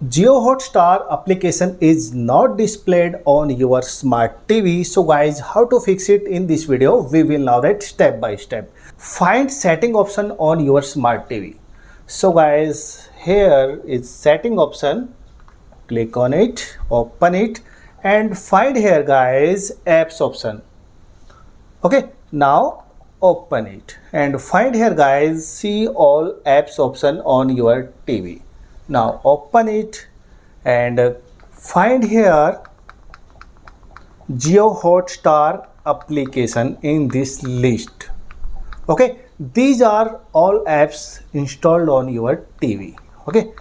JioHotstar application is not displayed on your smart TV. So guys, how to fix it in this video? We will know that step by step. Find setting option on your smart TV. So guys, here is setting option. Click on it, open it and find here guys apps option. Okay, now open it and find here guys see all apps option on your TV. Now open it and find here JioHotstar application in this list. Okay, these are all apps installed on your TV. Okay,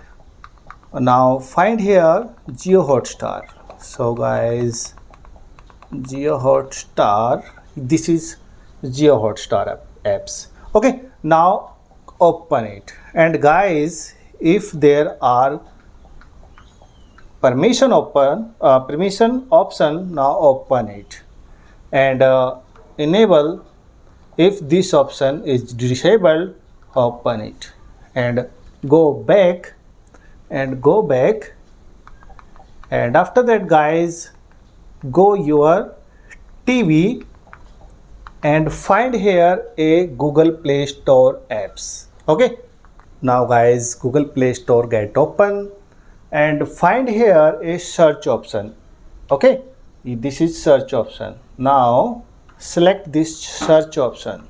now find here JioHotstar. So guys, JioHotstar, this is JioHotstar apps. Okay, now open it and guys, if there are permission option, now open it and enable. If this option is disabled, open it and go back and after that guys, go your TV and find here a Google Play Store apps. Okay, now guys, Google Play Store get open and find here a search option. Okay, this is search option. Now select this search option.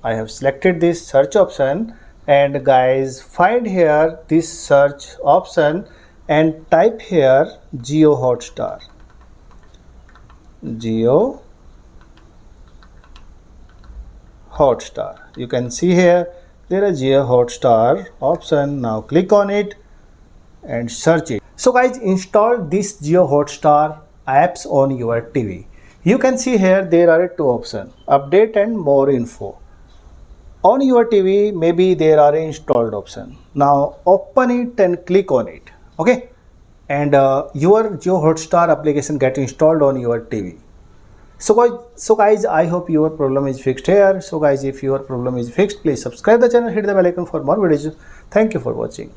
I have selected this search option and guys, find here this search option and type here JioHotstar. JioHotstar. You can see here there is JioHotstar option. Now click on it and search it. So guys, install this JioHotstar apps on your TV. You can see here there are two options, update and more info. On your TV maybe there are installed option. Now open it and click on it. Okay, and your JioHotstar application get installed on your TV. So guys, I hope your problem is fixed here. So guys, if your problem is fixed, please subscribe the channel, hit the bell icon for more videos. Thank you for watching.